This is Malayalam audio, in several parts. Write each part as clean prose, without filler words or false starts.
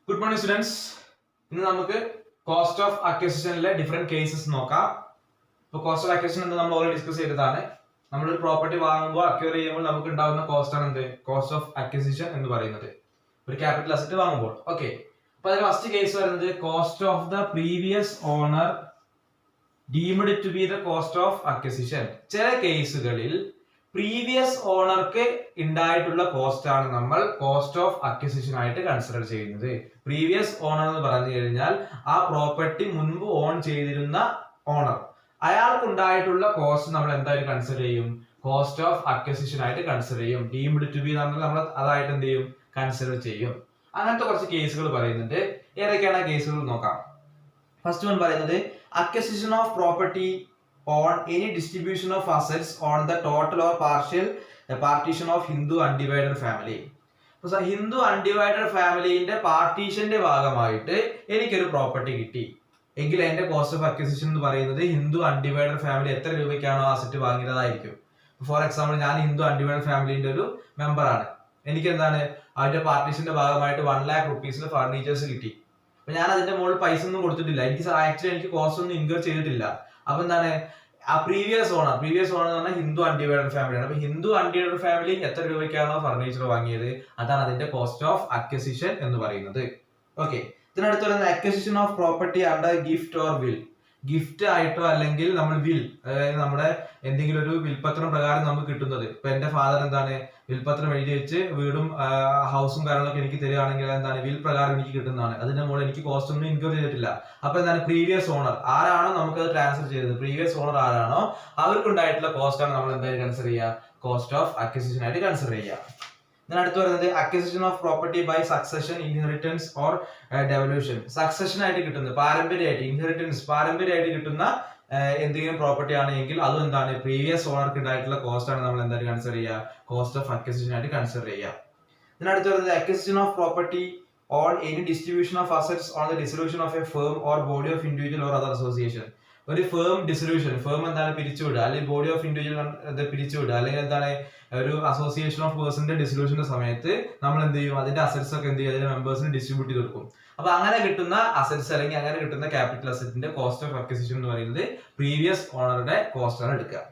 Good morning, students. ഇന്ന് നമുക്ക് കോസ്റ്റ് ഓഫ് അക്വിസിഷനിലെ ഡിഫറെന്റ് കേസസ് നോക്കാം. ഇപ്പോൾ കോസ്റ്റ് ഓഫ് അക്വിസിഷൻ എന്ന് നമ്മൾ ഓൾറെഡി ഡിസ്കസ് ചെയ്തതാണ്. നമ്മൾ ഒരു പ്രോപ്പർട്ടി വാങ്ങുമ്പോൾ അക്വയർ ചെയ്യുമ്പോൾ നമുക്ക് ഉണ്ടാകുന്ന കോസ്റ്റ് ആണ് എന്ത് കോസ്റ്റ് ഓഫ് അക്വിസിഷൻ എന്ന് പറയുന്നത്, ഒരു ക്യാപിറ്റൽ അസറ്റ് വാങ്ങുമ്പോൾ. ഓക്കെ, അപ്പൊ അതിൽ ഫസ്റ്റ് കേസ് വരുന്നത് cost of the previous owner deemed to be the cost of acquisition. ചില കേസുകളിൽ പ്രീവിയസ് ഓണർക്ക് ഉണ്ടായിട്ടുള്ള കോസ്റ്റ് ആണ് നമ്മൾ കോസ്റ്റ് ഓഫ് അക്വിസിഷൻ ആയിട്ട് കൺസിഡർ ചെയ്യുന്നത്. പ്രീവിയസ് ഓണർ എന്ന് പറഞ്ഞു കഴിഞ്ഞാൽ ആ പ്രോപ്പർട്ടി മുൻപ് ഓൺ ചെയ്തിരുന്ന ഓണർ, അയാൾക്ക് ഉണ്ടായിട്ടുള്ള കോസ്റ്റ് നമ്മൾ എന്തായാലും കൺസിഡർ ചെയ്യും, കോസ്റ്റ് ഓഫ് അക്വിസിഷൻ ആയിട്ട് കൺസിഡർ ചെയ്യും. ഡീംഡ് ടു ബി നമ്മൾ അതായിട്ട് എന്ത് ചെയ്യും, കൺസിഡർ ചെയ്യും. അങ്ങനത്തെ കുറച്ച് കേസുകൾ പറയുന്നുണ്ട്. ഏതൊക്കെയാണ് കേസുകൾ നോക്കാം. ഫസ്റ്റ് വൺ പറയുന്നത് acquisition of property on any distribution of assets on the total or partial partition of Hindu undivided family. So Hindu undivided ഫാമിലിന്റെ പാർട്ടീഷന്റെ ഭാഗമായിട്ട് എനിക്കൊരു പ്രോപ്പർട്ടി കിട്ടി എങ്കിൽ എന്റെ കോസ്റ്റ് ഓഫ് അക്വിസിഷൻ എന്ന് പറയുന്നത് ഹിന്ദു അൺഡിവൈഡഡ് ഫാമിലി എത്ര രൂപയ്ക്കാണോ അസറ്റ് വാങ്ങിയതായിരിക്കും. ഫോർ എക്സാമ്പിൾ, ഞാൻ ഹിന്ദു അൺഡിവൈഡഡ് ഫാമിലിന്റെ ഒരു മെമ്പർ ആണ്. എനിക്ക് എന്താണ് അതിന്റെ പാർട്ടീഷന്റെ ഭാഗമായിട്ട് 1 lakh rupees ഫർണിച്ചേഴ്സ് കിട്ടി. അപ്പൊ ഞാൻ അതിന്റെ മുകളിൽ പൈസ ഒന്നും കൊടുത്തിട്ടില്ല, എനിക്ക് കോസ്റ്റ് ഒന്നും ഇൻകർ ചെയ്തിട്ടില്ല. അപ്പൊ എന്താണ് ആ പ്രീവിയസ് ഓണർ എന്ന് പറഞ്ഞാൽ ഹിന്ദു അൺഡിവൈഡഡ് ഫാമിലിയാണ്. അപ്പൊ ഹിന്ദു അൺഡിവൈഡഡ് ഫാമിലി എത്ര രൂപയ്ക്കാണോ ഫർണിച്ചർ വാങ്ങിയത് അതാണ് അതിന്റെ കോസ്റ്റ് ഓഫ് അക്വിസിഷൻ എന്ന് പറയുന്നത്. ഓക്കെ, ഇതിനടുത്ത് പറയുന്നത് acquisition of property under gift or will. Gift ആയിട്ടോ അല്ലെങ്കിൽ നമ്മൾ വിൽ, അതായത് നമ്മുടെ എന്തെങ്കിലും ഒരു വിൽപത്രം പ്രകാരം നമുക്ക് കിട്ടുന്നത്. ഇപ്പൊ എന്റെ ഫാദർ എന്താണ് വിൽപത്രം എഴുതി വെച്ച് വീടും ഹൗസും കാര്യങ്ങളൊക്കെ എനിക്ക് തരികയാണെങ്കിൽ എന്താണ് വിൽ പ്രകാരം എനിക്ക് കിട്ടുന്നതാണ്. അതിന്റെ മുകളിൽ എനിക്ക് കോസ്റ്റ് ഒന്നും ഇൻകർ ചെയ്തിട്ടില്ല. അപ്പൊ എന്താണ് പ്രീവിയസ് ഓണർ ആരാണോ നമുക്ക് അത് ട്രാൻസ്ഫർ ചെയ്തത്, പ്രീവിയസ് ഓണർ ആരാണോ അവർക്കുണ്ടായിട്ടുള്ള കോസ്റ്റ് ആണ് നമ്മൾ എന്തായാലും കൺസിഡർ ചെയ്യുക, കോസ്റ്റ് ഓഫ് അക്വിസിഷൻ ആയിട്ട് കൺസിഡർ ചെയ്യുക. ഇതിനടുത്ത് പറയുന്നത് acquisition of property by succession, inheritance or devolution. Succession ആയിട്ട് കിട്ടുന്നത്, പാരമ്പര്യമായിട്ട് ഇൻഹെറിറ്റൻസ് പാരമ്പര്യമായിട്ട് കിട്ടുന്ന എന്തെങ്കിലും പ്രോപ്പർട്ടി ആണെങ്കിൽ അതും എന്താണ് പ്രീവിയസ് ഓണർക്ക് ഉണ്ടായിട്ടുള്ള കോസ്റ്റ് ആണ് നമ്മൾ എന്തായാലും കൺസിഡർ ചെയ്യുക, കോസ്റ്റ് ഓഫ് അക്വിസിഷൻ ആയിട്ട് കൺസിഡർ ചെയ്യുക. ഇതിനടുത്ത് പറയുന്നത് acquisition of property on any distribution of assets on the dissolution of A firm or body of individual or other association. ഒരു ഫേം ഡിസൊല്യൂഷൻ, ഫേം എന്താണ് പിരിച്ചുവിടുക, അല്ലെങ്കിൽ ബോഡി ഓഫ് ഇൻഡിവിജ്വൽ പിരിച്ചുവിടുക, അല്ലെങ്കിൽ എന്താണ് ഒരു അസോസിയേഷൻ ഓഫ് പേഴ്സണിന്റെ ഡിസ്ട്രിബ്യൂഷന്റെ സമയത്ത് നമ്മൾ എന്ത് ചെയ്യും, അതിന്റെ അസറ്റ്സ് ഒക്കെ എന്ത് ചെയ്യും, അതിന്റെ മെമ്പേഴ്സിന് ഡിസ്ട്രിബ്യൂട്ട് ചെയ്ത് കൊടുക്കും. അപ്പൊ അങ്ങനെ കിട്ടുന്ന അസറ്റ്സ് അല്ലെങ്കിൽ അങ്ങനെ കിട്ടുന്ന ക്യാപിറ്റൽ അസറ്റിന്റെ കോസ്റ്റ് ഓഫ് അക്വിസിഷൻ എന്ന് പറയുന്നത് പ്രീവിയസ് ഓണറുടെ കോസ്റ്റ് ആണ് എടുക്കുക.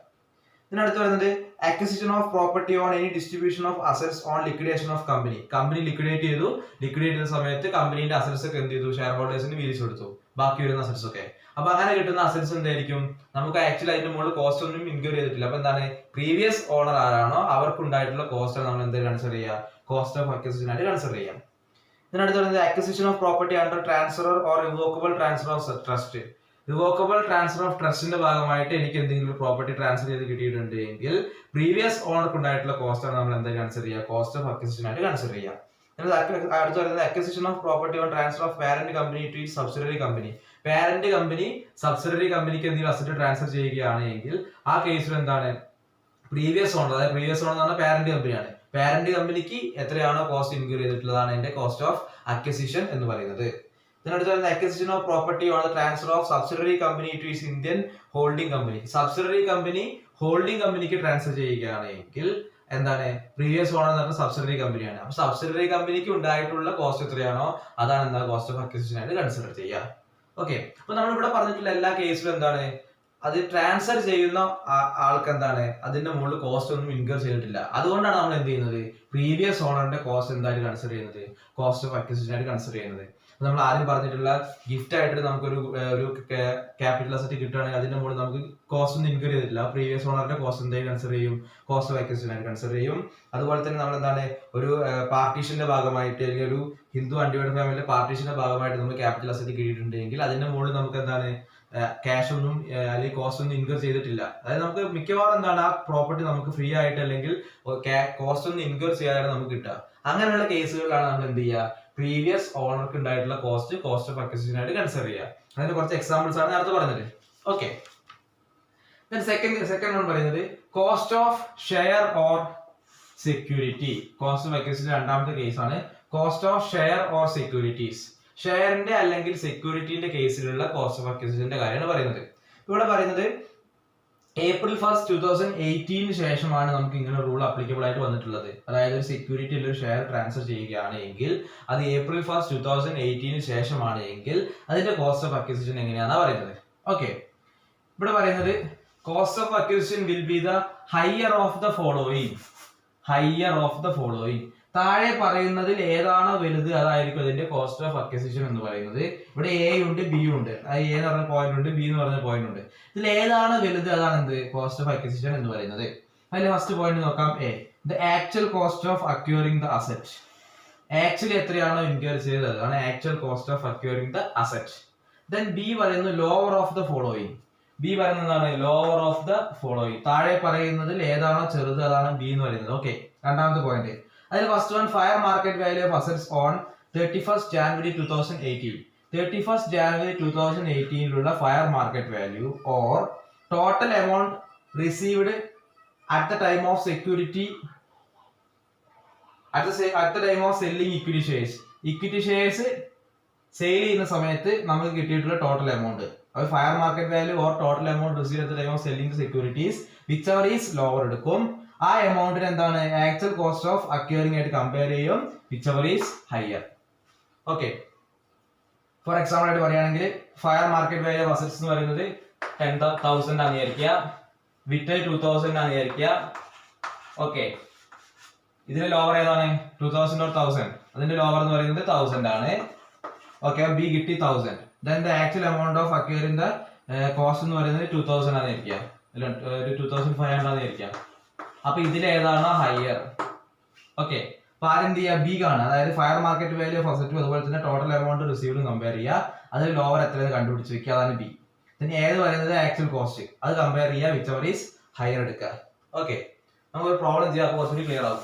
ഇതിനടുത്ത് പറയുന്നത് acquisition of property on any distribution of assets on liquidation of company. Company liquidate ചെയ്ത സമയത്ത് കമ്പനിന്റെ അസറ്റ്സ് ഒക്കെ എന്ത് ചെയ്തു, ഷെയർ ഹോൾഡേഴ്സിന് വീതിച്ചു കൊടുത്തു, ബാക്കി വരുന്ന അസറ്റ്സ് ഒക്കെ. അപ്പൊ അങ്ങനെ കിട്ടുന്ന അസറ്റ്സ് എന്തായിരിക്കും, നമുക്ക് ആക്ച്വലി അതിന്റെ മുകളിൽ കോസ്റ്റ് ഒന്നും ഇൻക്യൂർ ചെയ്തിട്ടില്ല. അപ്പൊ എന്താണ് പ്രീവിയസ് ഓണർ ആരാണോ അവർക്ക് ഉണ്ടായിട്ടുള്ള കോസ്റ്റ് ആണ് നമ്മൾ എന്തായാലും കൺസിഡർ ചെയ്യുക, കോസ്റ്റ് ഓഫ് അക്വിസിഷൻ ആയിട്ട് കൺസിഡർ ചെയ്യാം. ഇതിനടുത്ത് പറയുന്നത് acquisition of property under transfer or revocable transfer of trust. Revocable transfer of ട്രസ്റ്റിന്റെ ഭാഗമായിട്ട് എനിക്ക് എന്തെങ്കിലും പ്രോപ്പർട്ടി ട്രാൻസ്ഫർ ചെയ്ത് കിട്ടിയിട്ടുണ്ട് എങ്കിൽ പ്രീവിയസ് ഓണർക്ക് ഉണ്ടായിട്ടുള്ള കോസ്റ്റ് ആണ് നമ്മൾ എന്തായാലും കൺസിഡർ ചെയ്യുക, കോസ്റ്റ് ഓഫ് അക്വിസിഷൻ ആയിട്ട് കൺസിഡർ ചെയ്യാം. അടുത്ത് പറയുന്നത് acquisition of property on transfer of parent company to its subsidiary company. Parent company subsidiary കമ്പനിക്ക് എന്തെങ്കിലും അസറ്റ് ട്രാൻസ്ഫർ ചെയ്യുകയാണെങ്കിൽ ആ കേസിൽ എന്താണ് പ്രീവിയസ് ഓണർ, അതായത് പ്രീവിയസ് ഓണർ എന്ന് പറഞ്ഞാൽ പാരന്റ് കമ്പനിയാണ്, പാരന്റ് കമ്പനിക്ക് എത്രയാണോ കോസ്റ്റ് ഇൻക്യൂർ ചെയ്തിട്ടുള്ളതാണ് എന്റെ കോസ്റ്റ് ഓഫ് അക്വിസിഷൻ എന്ന് പറയുന്നത്. ഇതിനടുത്ത് പറയുന്നത് acquisition of property on the transfer of subsidiary company to its Indian holding company. Subsidiary company holding കമ്പനിക്ക് ട്രാൻസ്ഫർ ചെയ്യുകയാണെങ്കിൽ എന്താണ് പ്രീവിയസ് ഓണർ എന്ന് പറഞ്ഞാൽ സബ്സിഡറി കമ്പനിയാണ്. അപ്പൊ സബ്സിഡറി കമ്പനിക്ക് ഉണ്ടായിട്ടുള്ള കോസ്റ്റ് എത്രയാണോ അതാണ് എന്താ കോസ്റ്റ് ഓഫ് അക്വിസിഷൻ ആയിട്ട് കൺസിഡർ ചെയ്യുക. ഓക്കെ, അപ്പൊ നമ്മൾ ഇവിടെ പറഞ്ഞിട്ടുള്ള എല്ലാ കേസിലും എന്താണ് അത് ട്രാൻസ്ഫർ ചെയ്യുന്ന ആൾക്ക് എന്താണ് അതിന്റെ മുകളിൽ കോസ്റ്റ് ഒന്നും ഇൻകർ ചെയ്തിട്ടില്ല. അതുകൊണ്ടാണ് നമ്മൾ എന്ത് ചെയ്യുന്നത് പ്രീവിയസ് ഓണറിന്റെ കോസ്റ്റ് എന്തായിട്ട് കൺസിഡർ ചെയ്യുന്നത്, കോസ്റ്റ് ഓഫ് അക്വിസിഷൻ ആയിട്ട് കൺസിഡർ ചെയ്യുന്നത്. നമ്മൾ ആദ്യം പറഞ്ഞിട്ടുള്ള ഗിഫ്റ്റ് ആയിട്ട് നമുക്കൊരു ക്യാപിറ്റൽ അസറ്റ് കിട്ടുകയാണെങ്കിൽ അതിന്റെ മുകളിൽ നമുക്ക് കോസ്റ്റ് ഒന്നും ഇൻക്വയർ ചെയ്തിട്ടില്ല, പ്രീവിയസ് ഓണറിന്റെ കോസ്റ്റ് എന്തായാലും കൺസിഡർ ചെയ്യും, കോസ്റ്റ് ഓഫ് അക്വിസിഷൻ ആയിട്ട് കൺസിഡർ ചെയ്യും. അതുപോലെ തന്നെ നമ്മൾ എന്താണ് ഒരു പാർട്ടീഷന്റെ ഭാഗമായിട്ട് അല്ലെങ്കിൽ ഒരു ഹിന്ദു അൺഡിവൈഡഡ് ഫാമിലിയുടെ പാർട്ടീഷന്റെ ഭാഗമായിട്ട് നമുക്ക് ക്യാപിറ്റൽ അസറ്റ് കിട്ടിയിട്ടുണ്ടെങ്കിൽ അതിന്റെ മുകളിൽ നമുക്ക് എന്താണ് ക്യാഷ് ഒന്നും അല്ലെങ്കിൽ കോസ്റ്റ് ഒന്നും ഇൻകർ ചെയ്തിട്ടില്ല. അതായത് നമുക്ക് മിക്കവാറും എന്താണ് ആ പ്രോപ്പർട്ടി നമുക്ക് ഫ്രീ ആയിട്ട് അല്ലെങ്കിൽ കോസ്റ്റ് ഒന്നും ഇൻകർ ചെയ്യാതെ നമുക്ക് കിട്ടുക. അങ്ങനെയുള്ള കേസുകളിലാണ് നമ്മൾ എന്ത് ചെയ്യുക പ്രീവിയസ് ഓണർക്ക് ഉണ്ടായിട്ടുള്ള കോസ്റ്റ് ഓഫ് അക്വിസിഷൻ ആയിട്ട് കൺസിഡർ ചെയ്യുക. അതിന്റെ കുറച്ച് എക്സാമ്പിൾസ് ആണ് നേരത്തെ പറഞ്ഞത്. ഓക്കെ, സെക്കൻഡ് വൺ പറയുന്നത് cost of share or security. Cost of acquisition രണ്ടാമത്തെ കേസാണ് cost of share or securities. ഷെയറിന്റെ അല്ലെങ്കിൽ സെക്യൂരിറ്റിന്റെ കേസിലുള്ള കോസ്റ്റ് ഓഫ് അക്വിസിഷന്റെ കാര്യമാണ് പറയുന്നത്. ഇവിടെ പറയുന്നത് April 1st 2018 ശേഷമാണ് നമുക്ക് ഇങ്ങനെ റൂൾ അപ്ലിക്കബിൾ ആയിട്ട് വന്നിട്ടുള്ളത്. അതായത് ഒരു സെക്യൂരിറ്റി ഒരു ഷെയർ ട്രാൻസ്ഫർ ചെയ്യുകയാണ് എങ്കിൽ അത് April 1st 2018 ശേഷമാണ് എങ്കിൽ അതിന്റെ കോസ്റ്റ് ഓഫ് അക്വിസിഷൻ എങ്ങനെയാണെന്ന് പറയുന്നത്. ഓക്കെ, ഇവിടെ പറയുന്നത് cost of acquisition will be the higher of the following. Higher of the following, താഴെ പറയുന്നതിൽ ഏതാണോ വലുത് അതായിരിക്കും അതിന്റെ കോസ്റ്റ് ഓഫ് അക്വിസിഷൻ എന്ന് പറയുന്നത്. ഇവിടെ എ ഉണ്ട് ബി ഉണ്ട്, എ എന്ന് പറഞ്ഞ പോയിന്റ് ഉണ്ട്, ബി എന്ന് പറഞ്ഞ പോയിന്റ് ഉണ്ട്. ഇതിൽ ഏതാണ് വലുത് അതാണ് എന്ത് കോസ്റ്റ് ഓഫ് അക്വിസിഷൻ എന്ന് പറയുന്നത്. അതിൽ ഫസ്റ്റ് പോയിന്റ് നോക്കാം, A the actual cost of acquiring the asset. Actually എത്രയാണോ ഇൻക്വയർ ചെയ്തത് അതാണ് actual cost of acquiring the asset. Then B പറയുന്നു lower of the following. B പറയുന്നതാണ് ലോവർ ഓഫ് ദ ഫോളോയിങ്, താഴെ പറയുന്നതിൽ ഏതാണോ ചെറുത് അതാണ് ബി എന്ന് പറയുന്നത്. ഓക്കെ, രണ്ടാമത്തെ പോയിന്റ്. അതിൽ first one fire market value of assets on 31st January 2018. 31st January 2018 fire market value or total amount received at the time of security at the time of selling equity shares. Equity shares sale ചെയ്യുന്ന സമയത്ത് നമുക്ക് കിട്ടിയിട്ടുള്ള ടോട്ടൽ എമൗണ്ട്, അത് fire market value or total amount receive at the time of selling securities which ever is lower എടുക്കും. ആ എമൗണ്ടിന് എന്താണ് ആക്ച്വൽ കോസ്റ്റ് ഓഫ് അക്വയറിംഗ് ആയിട്ട് കമ്പയർ ചെയ്യും, which ever is higher. Okay, for example ആയിട്ട് പറയുകയാണെങ്കിൽ fire market value of assets എന്ന് പറയുന്നത് 10,000 ആണ് വിചാരിക്കുക, വിറ്റ് 2,000 ആണ് വിചാരിക്കുക. ഓക്കെ, ഇതിന്റെ ലോവർ ഏതാണ് 2,000 or 1,000? അതിന്റെ ലോവർ എന്ന് പറയുന്നത് 1,000 ആണ്. ഓക്കെ, ബി കിട്ടി 1,000. Then the actual amount of acquiring the cost എന്ന് പറയുന്നത് 2,000 ആണ് വിചാരിക്കുക, 2,500 ആണ് വിചാരിക്കുക. അപ്പൊ ഇതിൽ ഏതാണോ ഹയർ. ഓക്കെ, അപ്പൊ ആരെന്ത് ചെയ്യുക, ബി കാണുക, അതായത് ഫയർ മാർക്കറ്റ് വാല്യൂ ഓഫ് അസറ്റും അതുപോലെ തന്നെ ടോട്ടൽ എമൗണ്ട് റിസീവ്ഡും കമ്പയർ ചെയ്യുക, അതിൽ ലോവർ എത്രയെന്ന് കണ്ടുപിടിച്ച് വെക്കുക, അതാണ് ബി. പിന്നെ ഏത് പറയുന്നത് ആക്ച്വൽ കോസ്റ്റ്, അത് കമ്പയർ ചെയ്യുക, വിച്ച് എവർ ഈസ് ഹയർ എടുക്കുക. ഓക്കെ, നമുക്ക് പ്രോബ്ലം ചെയ്യാം, അപ്പൊ കുറച്ചുകൂടി ക്ലിയർ ആവും.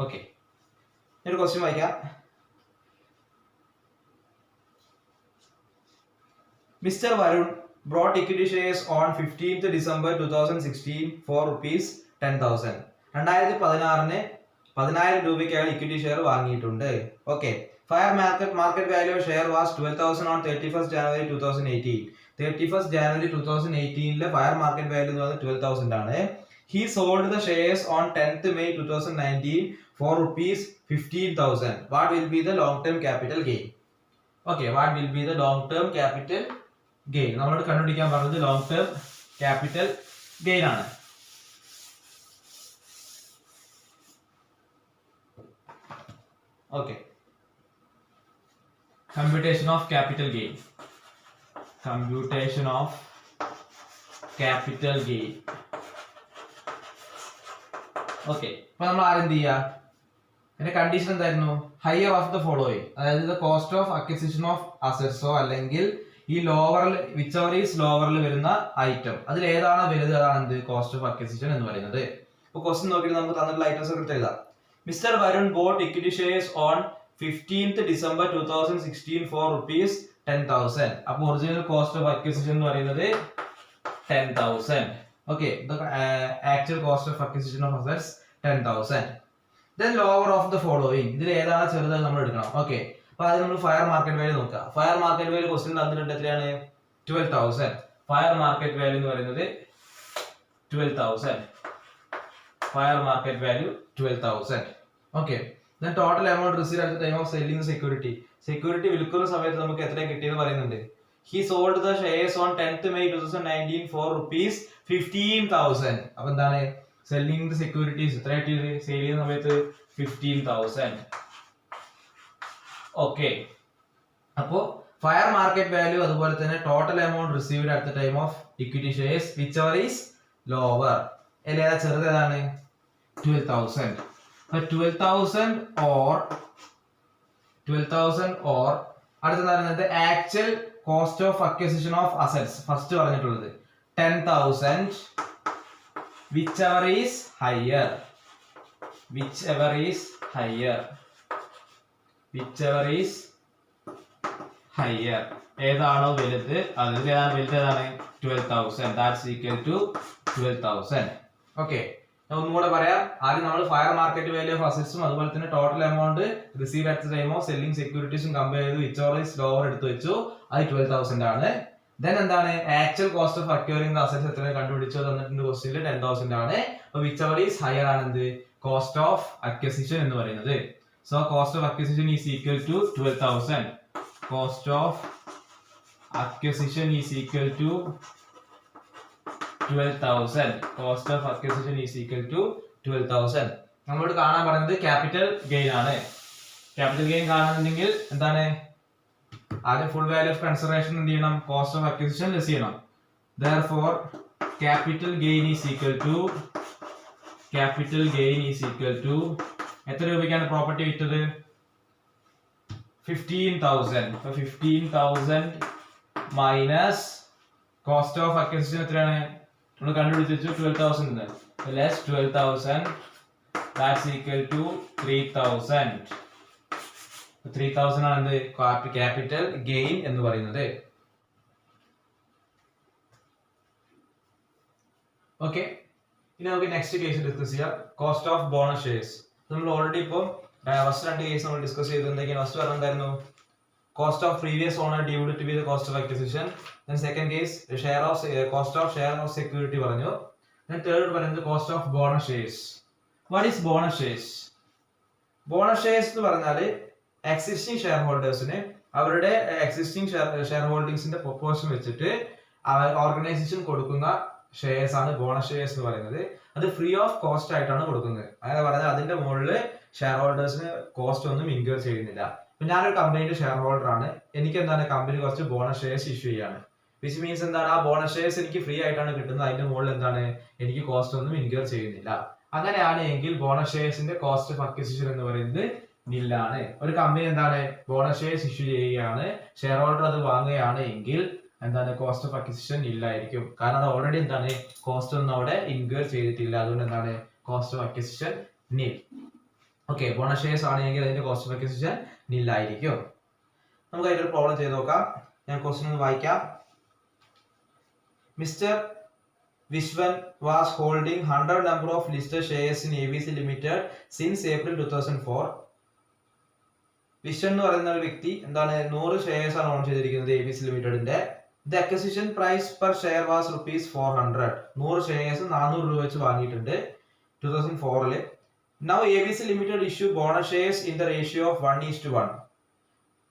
ഓക്കെ, ഒരു ക്വസ്റ്റ്യൻ വായിക്കാം. Mister Varun brought equity shares on 15th December 2016 for rupees 10,000. 2016 10,000 രൂപയ്ക്ക് അയാൾ ഇക്വിറ്റി ഷെയർ വാങ്ങിയിട്ടുണ്ട്. Okay, fire market value of share was 12,000 on 31st January 2018. 31st January 2018 fire market value എന്ന് പറയുന്നത് 12,000 ആണ്. He sold the shares on 10th May 2019 for rupees 15,000. What will be the long term capital gain? Okay, what will be the long term capital gain? നമ്മളോട് കണ്ടുപിടിക്കാൻ പറഞ്ഞത് ലോങ് ടേം ക്യാപിറ്റൽ ഗെയിൻ ആണ്. Okay, computation of capital gain. Computation of capital gain. Okay, അപ്പൊ നമ്മൾ ആരെന്ത് ചെയ്യുക, അതിന്റെ കണ്ടീഷൻ എന്തായിരുന്നു, ഹയർ ഓഫ് ദ ഫോളോയിങ്, അതായത് the cost of acquisition of അസറ്റ്സോ അല്ലെങ്കിൽ ഈ ലോവറിൽ വിച്ച് എവർ ഈസ് ലോവറിൽ വരുന്ന ഐറ്റം അതിൽ ഏതാണോ വലുത് അതാണ് എന്ത് കോസ്റ്റ് ഓഫ് അക്വിസിഷൻ എന്ന് പറയുന്നത്. ഇപ്പൊ ക്വസ്റ്റ്യൻ നോക്കിയിട്ട് നമുക്ക് തന്നിട്ടുള്ള ഐറ്റംസ് ഒക്കെ എഴുതാം. Mister Varun boat equity shares on 15th December 2016 for rupees 10,000. അപ്പൊ ഒറിജിനൽ കോസ്റ്റ് ഓഫ് അക്വിസിഷൻ എന്ന് പറയുന്നത് 10,000. Okay, actual cost of acquisition of assets 10,000. Then lower of the following, ഇതിൽ ഏതാണ് ചെറുത് നമ്മൾ എടുക്കണം. ഓക്കെ, അപ്പൊ അത് നമ്മൾ ഫയർ മാർക്കറ്റ് വാല്യൂ നോക്കുക. ഫയർ മാർക്കറ്റ് വാല്യൂ ക്വസ്റ്റ്യൻ തന്നിട്ടുണ്ട്, എത്രയാണ് 12,000. ഫയർ മാർക്കറ്റ് വാല്യൂ എന്ന് പറയുന്നത് 12,000. Fire market value 12,000. Okay, then total amount receive at the time of selling security. Security വിൽക്കുന്ന സമയത്ത് നമുക്ക് എത്ര കിട്ടിയെന്ന് പറയുന്നുണ്ട്. He sold the shares on 10th May 2019 for rupees 15,000. അപ്പൊ എന്താണ് സെല്ലിംഗ് ദ സെക്യൂരിറ്റീസ് എത്ര കിട്ടിയത്, സെയിൽ ചെയ്യുന്ന സമയത്ത് 15,000. ഓക്കെ, അപ്പോ ഫയർ മാർക്കറ്റ് വാല്യൂ അതുപോലെ തന്നെ total amount received at the time of equity shares which ever is lower, ഏതാ ചെറുത് ഏതാണ് 12,000. അപ്പൊ 12,000 or അടുത്തത് പറയുന്നത് actual cost of acquisition of assets. First പറഞ്ഞിട്ടുള്ളത് 10,000 whichever is higher, whichever is higher, whichever is higher, ഏതാണോ വലുത് അതിൽ ഏതാണ് വലുത് ഏതാണ് 12,000. that's equal to 12,000. ഓക്കെ, ഞാൻ ഒന്നുകൂടെ പറയാം. ആദ്യം നമ്മൾ ഫയർ മാർക്കറ്റ് വാല്യൂ ഓഫ് അസറ്റ്സും അതുപോലെ തന്നെ total amount receive at the time of selling സെക്യൂരിറ്റീസും കമ്പയർ ചെയ്ത് വിച്ച് ഓർ ഈസ് ലോവർ എടുത്തു വെച്ചു, അത് 12,000 ആണ്. ദെൻ എന്താണ് actual cost of acquiring the assets എത്ര കണ്ടുപിടിച്ചോ തന്നിട്ടുണ്ട് ക്വസ്റ്റ്യനിൽ 10,000 ആണ്. അപ്പൊ വിച്ച് എവർ ഈസ് ഹയർ ആണ് എന്ത് കോസ്റ്റ് ഓഫ് അക്വസിഷൻ എന്ന് പറയുന്നത്. So cost of acquisition is equal to 12,000. Cost of acquisition is equal to 12,000. Cost of acquisition is equal to 12,000. നമ്മളോട് കാണാൻ പറയുന്നത് ക്യാപിറ്റൽ ഗെയിൻ ആണ്. ക്യാപിറ്റൽ ഗെയിൻ കാണുന്നുണ്ടെങ്കിൽ എന്താണ് ആദ്യം ഫുൾ വാല്യൂ ഓഫ് കൺസിഡറേഷൻ എന്ത് ചെയ്യണം കോസ്റ്റ് ഓഫ് അക്വിസിഷൻ ലെസ് ചെയ്യണം. therefore capital gain is equal to എത്ര രൂപയ്ക്കാണ് പ്രോപ്പർട്ടി വിറ്റത് 15,000. അപ്പൊ 15,000 മൈനസ് കോസ്റ്റ് ഓഫ് അക്വിസിഷൻ എത്രയാണ് നമ്മൾ കണ്ടുപിടിച്ചു 12,000 ലെസ് 12,000 that's equal to 3,000. 3,000 ആണ് ക്യാപിറ്റൽ ഗെയിൻ എന്ന് പറയുന്നത്. ഓക്കെ, ഇനി നമുക്ക് നെക്സ്റ്റ് കേസ് ഡിസ്കസ് ചെയ്യാം. Cost of bonus shares. നമ്മൾ ഓൾറെഡി ഇപ്പോൾ ഫസ്റ്റ് 2 കേസ് നമ്മൾ ഡിസ്കസ് ചെയ്ത് എന്തൊക്കെയാണ് ഫസ്റ്റ് പറഞ്ഞിട്ടുണ്ടായിരുന്നു കോസ്റ്റ് ഓഫ് പ്രീവിയസ് ഓണർ ഡ്യൂഡ് to be the cost of acquisition. Then second case cost of share of security പറഞ്ഞു. ദെൻ തേർഡ് പറയുന്നത് cost of bonus shares. What is bonus shares? Bonus shares എന്ന് പറഞ്ഞാൽ എക്സിസ്റ്റിംഗ് ഷെയർ ഹോൾഡേഴ്സിന് അവരുടെ എക്സിസ്റ്റിംഗ് ഷെയർ ഹോൾഡിംഗ്സിന്റെ പ്രൊപ്പോർഷൻ വെച്ചിട്ട് ഓർഗനൈസേഷൻ കൊടുക്കുന്ന ഷെയർസ് ആണ് ബോണസ് ഷെയർസ് എന്ന് പറയുന്നത്. അത് ഫ്രീ ഓഫ് കോസ്റ്റ് ആയിട്ടാണ് കൊടുക്കുന്നത്. അങ്ങനെ പറഞ്ഞാൽ അതിന്റെ മുകളിൽ ഷെയർ ഹോൾഡേഴ്സിന് കോസ്റ്റ് ഒന്നും ഇൻക്യൂർ ചെയ്യുന്നില്ല. ഇപ്പൊ ഞാനൊരു കമ്പനിയുടെ ഷെയർ ഹോൾഡർ ആണ്. എനിക്ക് എന്താണ് കമ്പനി കുറച്ച് ബോണസ് ഷെയർസ് ഇഷ്യൂ ചെയ്യാണ്. വിച്ച് മീൻസ് എന്താണ് ആ ബോണസ് ഷെയർസ് എനിക്ക് ഫ്രീ ആയിട്ടാണ് കിട്ടുന്നത്. അതിന്റെ മുകളിൽ എന്താണ് എനിക്ക് കോസ്റ്റ് ഒന്നും ഇൻക്യൂർ ചെയ്യുന്നില്ല. അങ്ങനെയാണ് എങ്കിൽ ബോണസ് ഷെയർസിന്റെ കോസ്റ്റ് ഓഫ് അക്വിസിഷൻ എന്ന് പറയുന്നത് നില്ലാണ്. ഒരു കമ്പനി എന്താണ് ബോണസ് ഷെയർസ് ഇഷ്യൂ ചെയ്യുകയാണ്, ഷെയർ ഹോൾഡർ അത് വാങ്ങുകയാണ് എങ്കിൽ എന്താണ് കോസ്റ്റ് ഓഫ് അക്വിസിഷൻ ഇല്ലായിരിക്കും. കാരണം അത് ഓൾറെഡി എന്താണ് കോസ്റ്റ് ഒന്നും അവിടെ ഇൻക്വയർ ചെയ്തിട്ടില്ല. അതുകൊണ്ട് എന്താണ് കോസ്റ്റ് ഓഫ് അക്വിസിഷൻ നിൽ. ഓക്കെ, ബോണസ് ഷെയർസ് ആണെങ്കിൽ അതിന്റെ കോസ്റ്റ് ഓഫ് അക്വിസിഷൻ നില്ലായിരിക്കും. നമുക്ക് അതിലൊരു പ്രോബ്ലം ചെയ്ത് നോക്കാം. ഞാൻ ക്വസ്റ്റ്യൻ ഒന്ന് വായിക്കാം. Mister Vishwan was holding 100 number of listed shares in ABC Limited since April 2004. Viswan എന്ന് പറയുന്ന ഒരു വ്യക്തി എന്താണ് 100 ഷെയർസ് ആണ് ഓൺ ചെയ്തിരിക്കുന്നത് ABC ലിമിറ്റഡിന്റെ. The acquisition price per share was ₹400. 100 shares 400 രൂപ വെച്ച് വാങ്ങിയിട്ടുണ്ട് 2004. Now ABC Limited issue bonus shares in the ratio of 1:1.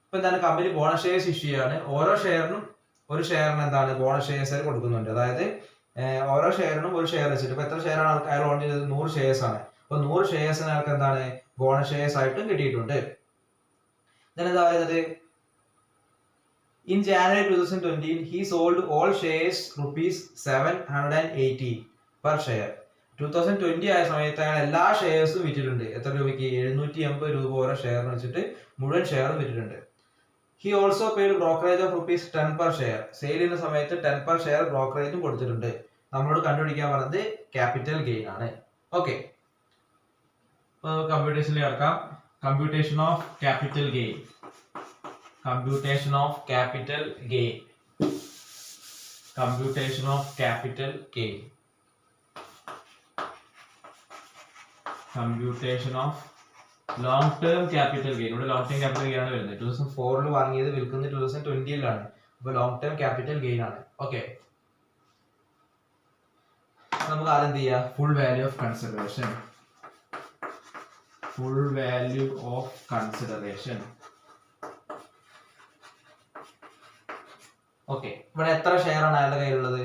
ഇപ്പൊ എന്താണ് കമ്പനി ബോണസ് ഷെയർസ് ഇഷ്യൂ ചെയ്യാണ്. ഓരോ ഷെയറിനും ഒരു ഷെയറിന് എന്താണ് ബോണസ് ഷെയർസ് കൊടുക്കുന്നുണ്ട്. അതായത് ഓരോ ഷെയറിനും ഒരു ഷെയർ വെച്ചിട്ട് ഇപ്പൊ എത്ര ഷെയർ ആണ് അയാൾ ഓൺ ചെയ്തത് 100 ഷെയർസ് ആണ്. അപ്പൊ 100 ഷെയർസിന് അയാൾക്ക് എന്താണ് ബോണസ് ഷെയർസ് ആയിട്ടും കിട്ടിയിട്ടുണ്ട്. എന്താ പറയുന്നത് in January 2020 he sold all shares ₹780 per share. 2020 ആയ സമയത്ത് അയാൾ എല്ലാ ഷെയർസും വിറ്റിട്ടുണ്ട്. എത്ര രൂപയ്ക്ക് 780 രൂപ ഓരോ ഷെയറിന് വെച്ചിട്ട് മുഴുവൻ ഷെയറും വിറ്റിട്ടുണ്ട്. He also paid brokerage of ₹10 per share. Sale ചെയ്യുന്ന സമയത്ത് 10 per share ബ്രോക്കറേജും കൊടുത്തിട്ടുണ്ട്. നമ്മളോട് കണ്ടുപിടിക്കാൻ പറഞ്ഞത് ക്യാപിറ്റൽ ഗെയിൻ ആണ്. ഓക്കെ, കമ്പ്യൂട്ടേഷനിൽ കിടക്കാം. Computation of capital gain. Computation of capital gain. Computation of capital gain. Computation of long term capital gain. ഇവിടെ long term capital gain ആണ് വരുന്നത്. 2004 വാങ്ങിയത് വിൽക്കുന്നത് 2020 ആണ്. അപ്പോൾ long term capital gain ആണ്. ഓക്കെ, നമുക്ക് ആദ്യം എന്ത് ചെയ്യാം full value of consideration. Full value of consideration. Okay, ഇവിടെ എത്ര ഷെയർ ആണ് അയാളുടെ കയ്യിലുള്ളത്?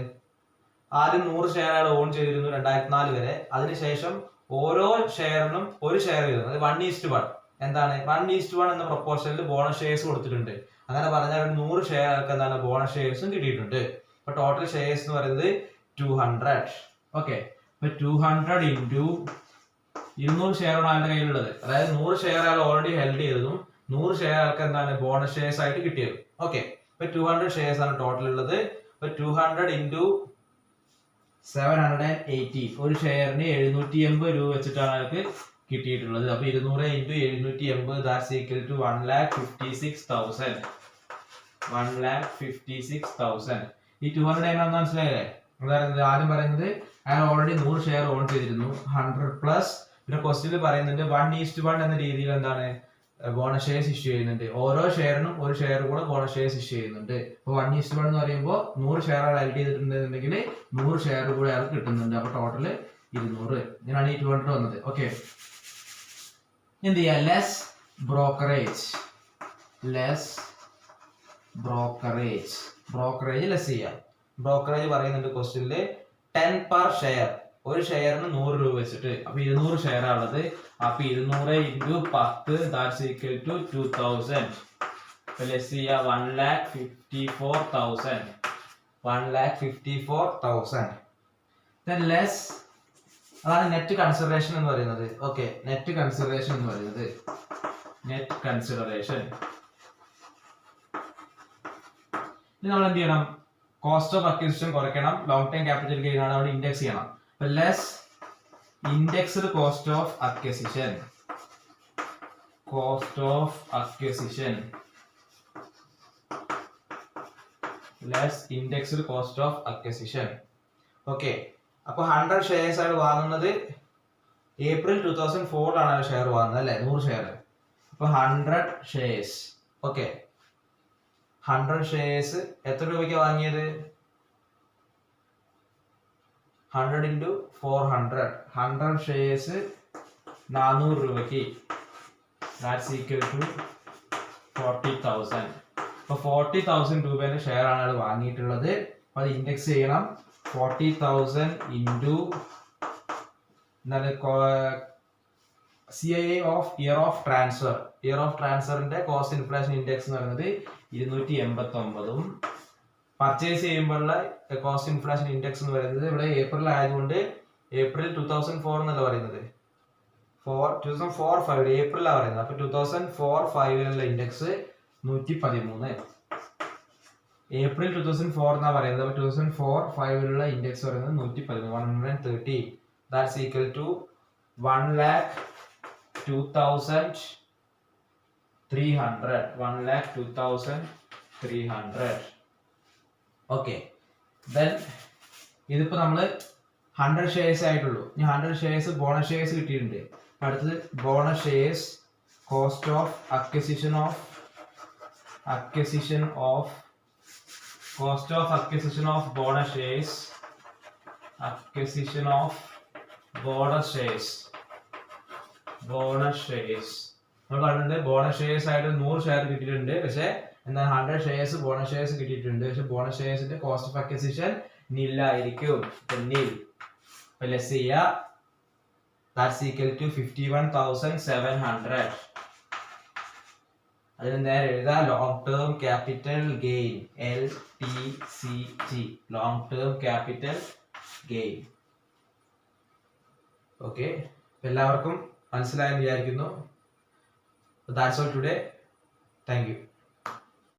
ആദ്യം 100 ഷെയർ അയാൾ ഓൺ ചെയ്തിരുന്നു 2004 വരെ. അതിനുശേഷം ഓരോ ഷെയറിനും ഒരു ഷെയർ വീതം, അത് 1:1 എന്താണ് 1:1 എന്ന പ്രൊപ്പോർഷനിൽ ബോണസ് ഷെയർസ് കൊടുത്തിട്ടുണ്ട്. അങ്ങനെ പറഞ്ഞാൽ 100 ഷെയർ ആൾക്ക് എന്താണ് ബോണസ് ഷെയർസും കിട്ടിയിട്ടുണ്ട്. അപ്പൊ ടോട്ടൽ ഷെയർസ് എന്ന് പറയുന്നത് 200. ഓക്കെ, അപ്പൊ 200 ഇൻറ്റു 200 ഷെയർ ആണ് അയാളുടെ കയ്യിലുള്ളത്. അതായത് 100 ഷെയർ അയാൾ ഓൾറെഡി ഹെൽഡ് ചെയ്തതും 100 ഷെയർ ആൾക്ക് എന്താണ് ബോണസ് ഷെയർസ് ആയിട്ട് കിട്ടിയത്. ഓക്കെ, 200 ഷെയർസ് ആണ് ടോട്ടൽ ഉള്ളത്. 200 ഇൻറ്റു 780 ഒരു ഷെയറിന് 780 രൂപ വെച്ചിട്ടാണ് അയാൾക്ക് കിട്ടിയിട്ടുള്ളത്. അപ്പൊ 200 ഇൻറ്റു 780 ദാറ്റ്സ് ഈക്വൽ ടു 1,56,000. 1,56,000. ഈ 200 എങ്ങനെയാണെന്ന് മനസ്സിലായില്ലേ? അതായത് ആദ്യം പറയുന്നത് അയാൾ ഓൾറെഡി 100 ഷെയർ ഓൺ ചെയ്തിരുന്നു 100 പ്ലസ്. പിന്നെ ക്വസ്റ്റ്യനിൽ പറയുന്നുണ്ട് 1:1 എന്ന രീതിയിൽ എന്താണ് ബോണസ് ഷെയർസ് ഇഷ്യൂ ചെയ്യുന്നുണ്ട്. ഓരോ ഷെയറിനും ഒരു ഷെയർ കൂടെ ബോണസ് ഷെയർസ് ഇഷ്യൂ ചെയ്യുന്നുണ്ട്. ഇപ്പോൾ 1:1 എന്ന് പറയുമ്പോൾ 100 ഷെയർ ആഡ് ചെയ്തിട്ടുണ്ടെന്നുണ്ടെങ്കിൽ 100 ഷെയർ കൂടെ അയാൾക്ക് കിട്ടുന്നുണ്ട്. അപ്പോൾ ടോട്ടൽ 200. ഇതിനാണ് ഈ 200 വന്നത്. ഓക്കെ, എന്ത് ചെയ്യാം? ലെസ് ബ്രോക്കറേജ് ലെസ് ചെയ്യാം. ബ്രോക്കറേജ് പറയുന്നുണ്ട് ക്വസ്റ്റ്യനിൽ 10 per ഷെയർ. ഒരു ഷെയറിന് 100 രൂപ വെച്ചിട്ട്. അപ്പൊ 200 ഷെയർ ആണുള്ളത്. അപ്പൊ 200 into 10 that's equal to 2000. അപ്പൊ ലെസ് ചെയ്യാം 1,54,000. 1,54,000. Then less, അതാണ് നെറ്റ് കൺസിഡറേഷൻ എന്ന് പറയുന്നത്. ഓക്കെ, നെറ്റ് കൺസിഡറേഷൻ എന്ന് പറയുന്നത് ഇനി നമ്മൾ എന്ത് ചെയ്യണം? കോസ്റ്റ് ഓഫ് അക്വിസിഷൻ കുറയ്ക്കണം. ലോങ് ടൈം ക്യാപിറ്റൽ ഗെയിൻ ആണ്, അവിടെ ഇൻഡെക്സ് ചെയ്യണം. അപ്പൊ less indexed cost of acquisition. Less indexed cost of acquisition. Okay, അപ്പൊ 100 ഷെയർസ് ആണ് വാങ്ങുന്നത്. ഏപ്രിൽ 2004 ആണ് ഷെയർ വാങ്ങുന്നത് അല്ലെ, 100 ഷെയർ. അപ്പൊ 100 ഷെയർസ്. ഓക്കെ, 100 ഷെയർസ് എത്ര രൂപയ്ക്ക് വാങ്ങിയത്? 100 into 400. 100 ഷെയർസ് 400 രൂപയ്ക്ക്. That's equal to 40,000. അപ്പൊ 40,000 രൂപേന്റെ ഷെയർ ആണ് അത് വാങ്ങിയിട്ടുള്ളത്. അപ്പൊ അത് ഇൻഡെക്സ് ചെയ്യണം. 40,000 into എന്താണ് CII of year of transfer. Year of ട്രാൻസ്ഫറിന്റെ കോസ്റ്റ് ഇൻഫ്ലേഷൻ ഇൻഡെക്സ് എന്ന് പറയുന്നത് 289. പർച്ചേസ് ചെയ്യുമ്പോഴുള്ള കോസ്റ്റ് ഇൻഫ്ലേഷൻ ഇൻഡെക്സ് എന്ന് പറയുന്നത് ഇവിടെ ഏപ്രിൽ ആയതുകൊണ്ട് ഏപ്രിൽ 2004 എന്നല്ല പറയുന്നത്, 2004-5 ഏപ്രിലാണ് പറയുന്നത്. അപ്പൊ 2004-5 ഇൻഡെക്സ് 113. ഏപ്രിൽ 2004 എന്നാ പറയുന്നത്. അപ്പൊ 2004-5 ഇൻഡെക്സ് പറയുന്നത് 113, 130. That's equal to 1,02,300. 1,02,300. Okay, then ഇതിപ്പോ നമ്മള് 100 ഷെയർസ് ആയിട്ടുള്ളൂ. ഇനി 100 ഷെയർസ് ബോണസ് ഷെയർസ് കിട്ടിയിട്ടുണ്ട്. അടുത്തത് bonus shares cost of acquisition of bonus shares. നമ്മൾ പറഞ്ഞിട്ടുണ്ട് ബോണസ് ഷെയർസ് ആയിട്ട് 100 ഷെയർ കിട്ടിയിട്ടുണ്ട്. പക്ഷെ എന്നാൽ 100 ഷെയർസ് ബോണസ് ഷെയർസ് കിട്ടിയിട്ടുണ്ട്. പക്ഷെ ബോണസ് ഷെയർസിന്റെ കോസ്റ്റ് ഓഫ് അക്വിസിഷൻ നില്ലായിരിക്കും. ലെസ് ചെയ്യുക. That's equal to 51,700. അതിന് നേരെ എഴുതാ long term capital gain, LTCG, long term capital gain. Okay, എല്ലാവർക്കും മനസ്സിലായെന്ന് വിചാരിക്കുന്നു. That's all today. Thank you.